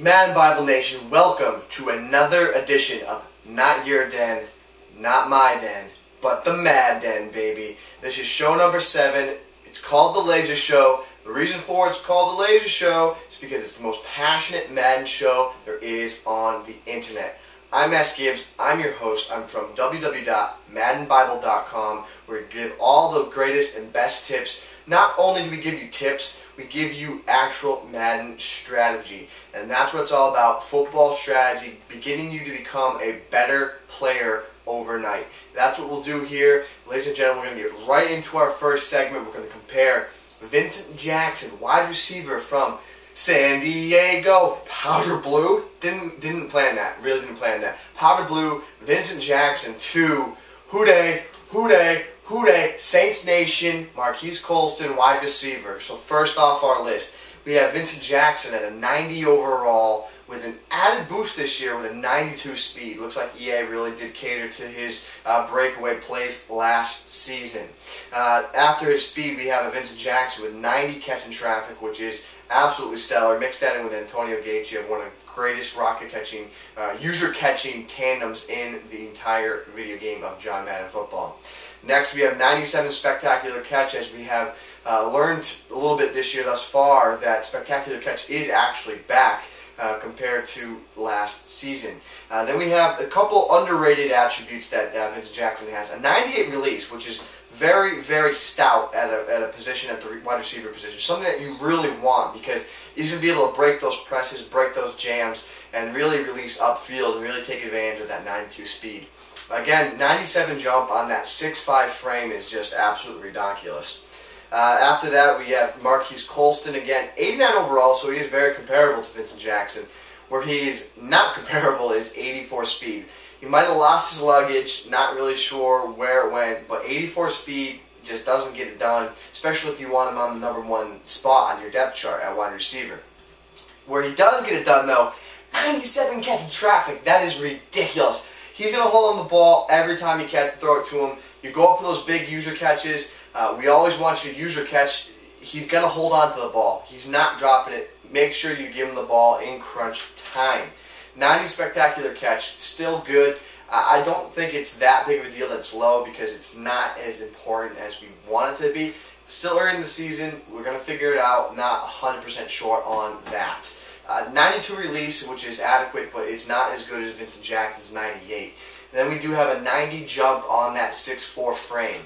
Madden Bible Nation, welcome to another edition of Not Your Den, Not My Den, but the Mad Den, baby. This is show number 7. It's called The Laser Show. The reason for it's called The Laser Show is because it's the most passionate Madden show there is on the internet. I'm Sgibs. I'm your host. I'm from www.maddenbible.com, where we give all the greatest and best tips. Not only do we give you tips, we give you actual Madden strategy. And that's what it's all about, football strategy, beginning you to become a better player overnight. That's what we'll do here. Ladies and gentlemen, we're going to get right into our first segment. We're going to compare Vincent Jackson, wide receiver from San Diego, powder blue. Didn't plan that. Really didn't plan that. Powder blue, Vincent Jackson to Houday, Saints Nation, Marques Colston, wide receiver. So first off our list, we have Vincent Jackson at a 90 overall with an added boost this year with a 92 speed. Looks like EA really did cater to his breakaway plays last season. After his speed, we have a Vincent Jackson with 90 catching traffic, which is absolutely stellar. Mix that in with Antonio Gates. You have one of the greatest user-catching tandems in the entire video game of John Madden football. Next, we have 97 spectacular catch, as we have learned a little bit this year thus far that spectacular catch is actually back compared to last season. Then we have a couple underrated attributes that Vincent Jackson has. A 98 release, which is very, very stout at a position, at the wide receiver position. Something that you really want, because he's going to be able to break those presses, break those jams, and really release upfield and really take advantage of that 92 speed. Again, 97 jump on that 6'5 frame is just absolutely ridiculous. After that, we have Marques Colston, again, 89 overall, so he is very comparable to Vincent Jackson. Where he is not comparable is 84 speed. He might have lost his luggage, not really sure where it went, but 84 speed just doesn't get it done, especially if you want him on the number 1 spot on your depth chart at wide receiver. Where he does get it done, though, 97 catching traffic. That is ridiculous. He's going to hold on the ball every time you throw it to him. You go up for those big user catches. We always want you to user catch. He's going to hold on to the ball. He's not dropping it. Make sure you give him the ball in crunch time. 90 spectacular catch, still good. I don't think it's that big of a deal that it's low, because it's not as important as we want it to be. Still early in the season. We're going to figure it out. Not 100% sure on that. 92 release, which is adequate, but it's not as good as Vincent Jackson's 98. Then we do have a 90 jump on that 6'4 frame.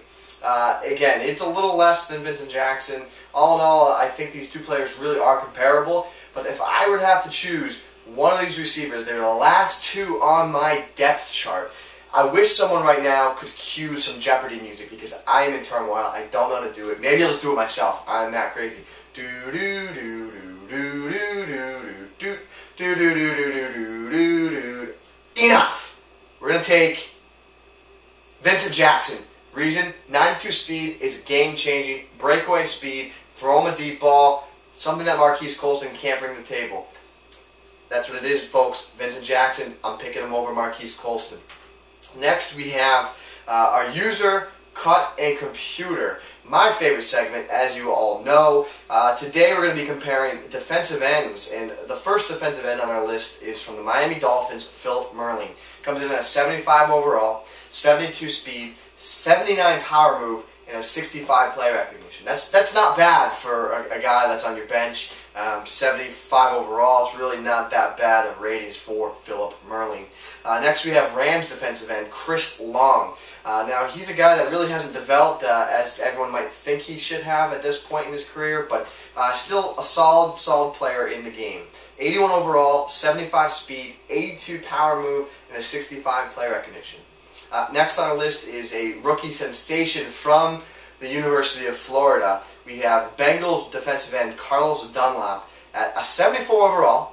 Again, it's a little less than Vincent Jackson. All in all, I think these two players really are comparable. But if I would have to choose one of these receivers, they're the last two on my depth chart. I wish someone right now could cue some Jeopardy music, because I am in turmoil. I don't know how to do it. Maybe I'll just do it myself. I'm that crazy. Enough! We're going to take Vincent Jackson. Reason, 92 speed is game-changing, breakaway speed, throw him a deep ball, something that Marques Colston can't bring to the table. That's what it is, folks. Vincent Jackson, I'm picking him over Marques Colston. Next, we have our user, cut, and computer. My favorite segment, as you all know. Today we're going to be comparing defensive ends, and the first defensive end on our list is from the Miami Dolphins, Philip Merling. Comes in at a 75 overall, 72 speed, 79 power move, and a 65 play recognition. That's not bad for a guy that's on your bench. 75 overall, it's really not that bad of ratings for Philip Merling. Next we have Rams defensive end, Chris Long. Now he's a guy that really hasn't developed as everyone might think he should have at this point in his career, but still a solid player in the game. 81 overall, 75 speed, 82 power move, and a 65 play recognition. Next on our list is a rookie sensation from the University of Florida. We have Bengals defensive end Carlos Dunlap at a 74 overall,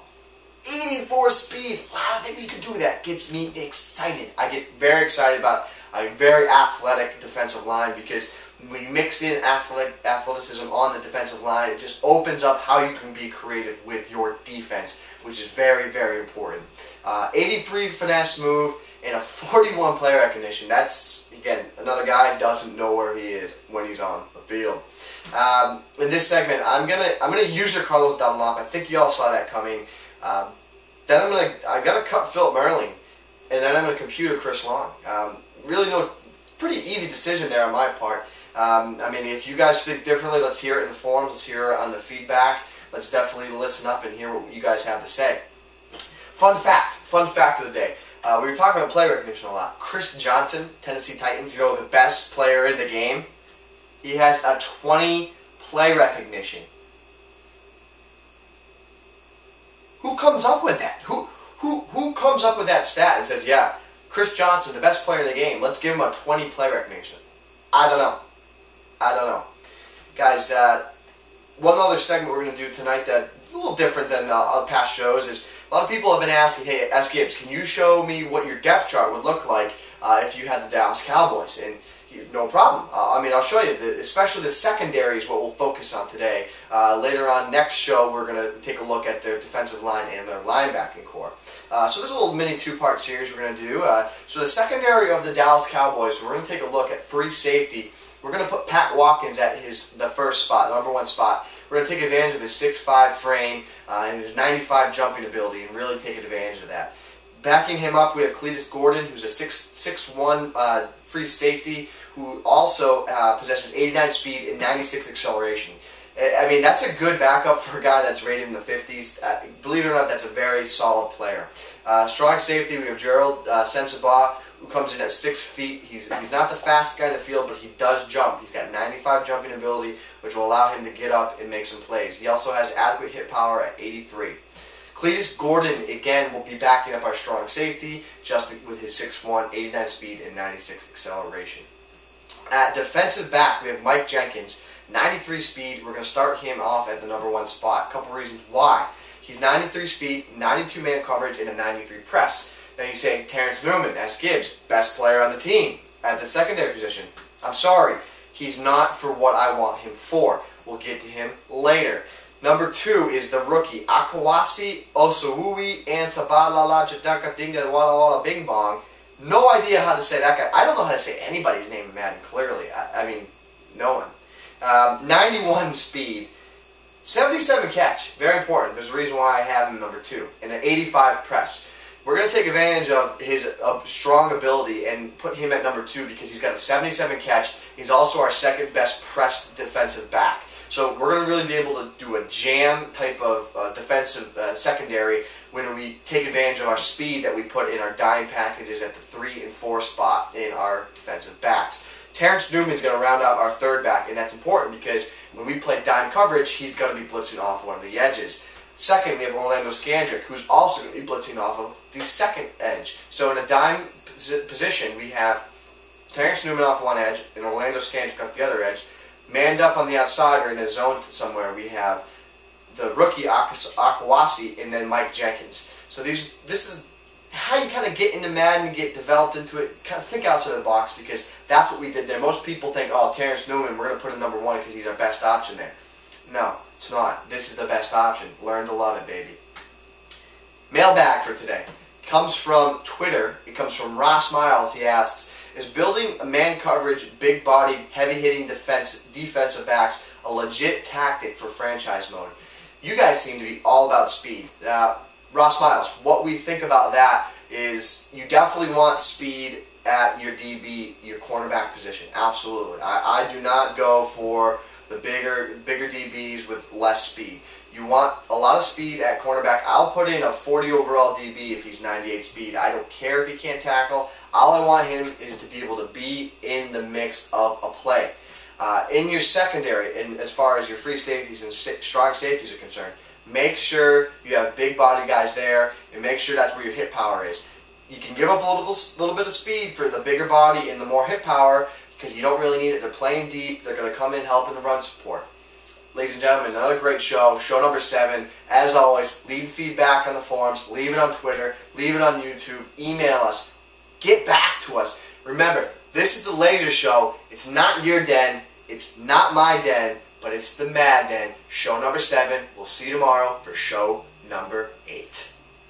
84 speed. A lot of things he can do that gets me excited. I get very excited about a very athletic defensive line, because when you mix in athleticism on the defensive line, it just opens up how you can be creative with your defense, which is very, very important. 83 finesse move and a 41 play recognition. That's, again, another guy doesn't know where he is when he's on the field. In this segment, I'm gonna user Carlos Dunlap. I think you all saw that coming. Then I got to cut Philip Merling, and then I'm going to computer Chris Long. Really pretty easy decision there on my part. I mean, if you guys think differently, let's hear it in the forums. Let's hear it on the feedback. Let's definitely listen up and hear what you guys have to say. Fun fact of the day. We were talking about play recognition a lot. Chris Johnson, Tennessee Titans, the best player in the game. He has a 20 play recognition. Who comes up with that? Who comes up with that stat and says, yeah, Chris Johnson, the best player in the game, let's give him a 20 play recognition? I don't know. Guys, one other segment we're going to do tonight that's a little different than past shows is a lot of people have been asking, hey, Sgibs, can you show me what your depth chart would look like if you had the Dallas Cowboys? And no problem. I mean, I'll show you. Especially the secondary is what we'll focus on today. Later on, next show, we're going to take a look at their defensive line and their linebacking core. So this is a little mini two-part series we're going to do. So the secondary of the Dallas Cowboys, we're going to take a look at free safety. We're going to put Pat Watkins at the first spot, the number 1 spot. We're going to take advantage of his 6'5" frame and his 95 jumping ability and really take advantage of that. Backing him up, we have Cletus Gordon, who's a 6'1" free safety, who also possesses 89 speed and 96 acceleration. I mean, that's a good backup for a guy that's rated in the 50s. Believe it or not, that's a very solid player. Strong safety, we have Gerald Sensabaugh, who comes in at 6 feet. He's not the fastest guy in the field, but he does jump. He's got 95 jumping ability, which will allow him to get up and make some plays. He also has adequate hit power at 83. Cletus Gordon, again, will be backing up our strong safety, just with his 6'1", 89 speed, and 96 acceleration. At defensive back, we have Mike Jenkins, 93 speed. We're going to start him off at the number 1 spot. A couple reasons why. He's 93 speed, 92 man coverage, and a 93 press. Now you say, Terrence Newman, Sgibs, best player on the team at the secondary position. I'm sorry, he's not for what I want him for. We'll get to him later. Number 2 is the rookie, Akawasi Osawui and Sabalala Chadaka Dinga Walla Walla Bing Bong. No idea how to say that guy. I don't know how to say anybody's name in Madden, clearly. I mean, no one. 91 speed, 77 catch, very important. There's a reason why I have him number 2, and an 85 press. We're going to take advantage of his strong ability and put him at number 2 because he's got a 77 catch. He's also our second best press defensive back. So we're going to really be able to do a jam type of defensive secondary when we take advantage of our speed that we put in our dime packages at the 3 and 4 spot in our defensive backs. Terrence Newman's going to round out our third back, and that's important because when we play dime coverage, he's going to be blitzing off one of the edges. Second, we have Orlando Scandrick, who's also going to be blitzing off of the second edge. So in a dime position, we have Terrence Newman off one edge and Orlando Scandrick off the other edge. Manned up on the outside or in a zone somewhere, we have the rookie Akawasi and then Mike Jenkins. So this is how you kind of get into Madden and get developed into it. Kind of think outside the box because that's what we did there. Most people think, oh, Terrence Newman, we're going to put him number 1 because he's our best option there. No, it's not. This is the best option. Learn to love it, baby. Mailbag for today comes from Twitter. It comes from RossMiles. He asks, is building a man coverage, big body, heavy-hitting defensive backs a legit tactic for franchise mode? You guys seem to be all about speed. RossMiles, what we think about that is you definitely want speed at your DB, your cornerback position. Absolutely. I do not go for the bigger DBs with less speed. You want a lot of speed at cornerback. I'll put in a 40 overall DB if he's 98 speed. I don't care if he can't tackle. All I want him is to be able to be in the mix of a play. In your secondary, and as far as your free safeties and strong safeties are concerned, make sure you have big body guys there and make sure that's where your hit power is. You can give up a little bit of speed for the bigger body and the more hit power because you don't really need it. They're playing deep. They're going to come in help in the run support. Ladies and gentlemen, another great show, show number 7. As always, leave feedback on the forums, leave it on Twitter, leave it on YouTube, email us, get back to us. Remember, this is the Laser Show. It's not your den, it's not my den, but it's the Mad Den. Show number 7. We'll see you tomorrow for show number 8.